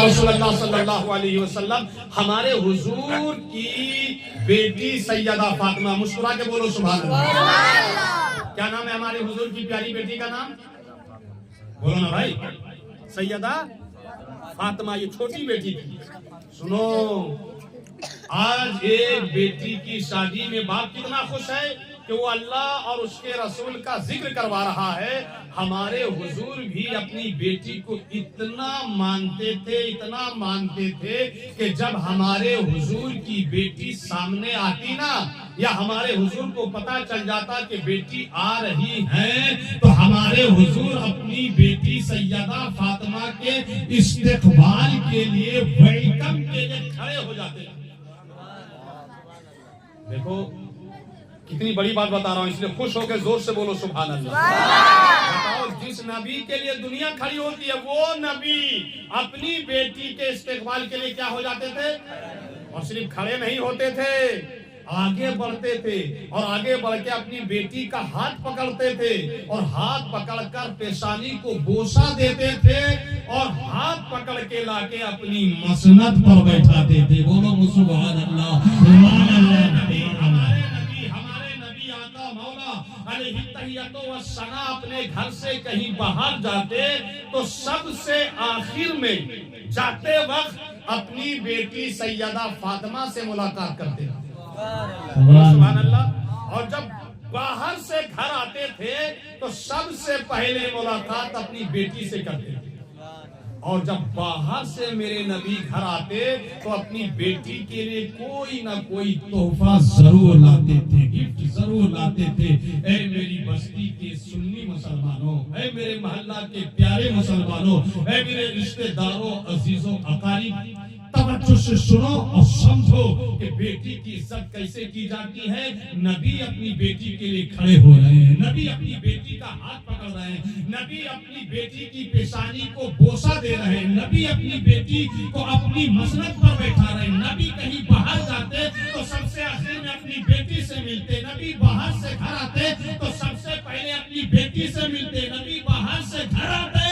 रसूलुल्लाह सल्लल्लाहु अलैहि वसल्लम, हमारे हुजूर की बेटी सैयदा फातिमा, मुस्कुरा के बोलो सुभान अल्लाह। क्या नाम है हमारे हुजूर की प्यारी बेटी का नाम? बोलो ना भाई, सैयदा फातिमा, ये छोटी बेटी थी। सुनो, आज एक बेटी की शादी में बाप कितना खुश है कि वो अल्लाह और उसके रसूल का जिक्र करवा रहा है। हमारे हुजूर भी अपनी बेटी को इतना मानते थे कि जब हमारे हुजूर की बेटी सामने आती ना, या हमारे हुजूर को पता चल जाता कि बेटी आ रही है, तो हमारे हुजूर अपनी बेटी सैयदा फातिमा के इस्तेकबाल के लिए, वेलकम के लिए खड़े हो जाते। देखो कितनी बड़ी बात बता रहा हूं, इसलिए खुश होकर जोर से बोलो सुभान अल्लाह। बताओ, जिस नबी के लिए दुनिया खड़ी होती है, वो नबी अपनी बेटी के इस्तेकबाल के लिए क्या हो जाते थे? और सिर्फ खड़े नहीं होते थे, आगे बढ़ते थे, और आगे बढ़ के अपनी बेटी का हाथ पकड़ते थे, और हाथ पकड़कर पेशानी को बोसा देते थे, और हाथ पकड़ के लाके अपनी मसनद पर बैठाते थे। बोलो सुभान अल्लाह। अपने घर से कहीं बाहर जाते तो सबसे आखिर में जाते वक्त अपनी बेटी सैयदा फातिमा से मुलाकात करते थे। सुभान अल्लाह। और जब बाहर से घर आते थे तो सबसे पहले मुलाकात अपनी बेटी से करते थे, और जब बाहर से मेरे नबी घर आते तो अपनी बेटी के लिए कोई ना कोई तोहफा जरूर लाते थे, गिफ्ट जरूर लाते थे। ऐ मेरी बस्ती के सुन्नी मुसलमानों, ऐ मेरे मोहल्ला के प्यारे मुसलमानों, ऐ मेरे रिश्तेदारों, अजीजों, अकारीब, तवज्जो से सुनो और समझो कि बेटी की इज्जत कैसे की जाती है। नबी अपनी बेटी के लिए खड़े हो रहे हैं, नबी अपनी बेटी का हाथ पकड़ रहे हैं, नबी अपनी बेटी की पेशानी को बोसा दे रहे हैं, नबी अपनी बेटी को अपनी मसनद पर बैठा रहे हैं। नबी कहीं बाहर जाते तो सबसे आखिर में अपनी बेटी से मिलते, नबी बाहर से घर आते तो सबसे पहले अपनी बेटी से मिलते, नबी बाहर से घर आते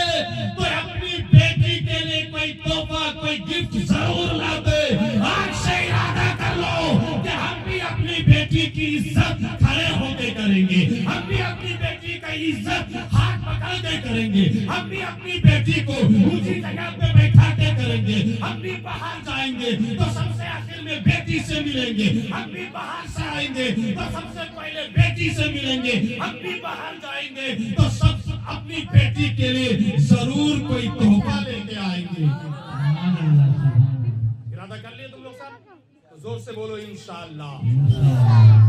तो अपनी बेटी के लिए कोई तोहफा, कोई गिफ्ट जरूर लाते। आज से इरादा कर लो कि हम भी अपनी बेटी की इज्जत खड़े होके करेंगे, हम भी अपनी बेटी का इज्जत हाथ पकड़ के करेंगे, हम भी अपनी बेटी को ऊंची जगह पे बैठा के करेंगे, हम भी बाहर जाएंगे तो सबसे आखिर में बेटी से मिलेंगे, हम भी बाहर से आएंगे तो सबसे पहले बेटी से मिलेंगे, हम भी बाहर जाएंगे तो सब अपनी बेटी के लिए जरूर कोई तोहफा लेके आएंगे। इरादा कर लिए तुम लोग सब? तो जोर से बोलो इंशाअल्लाह।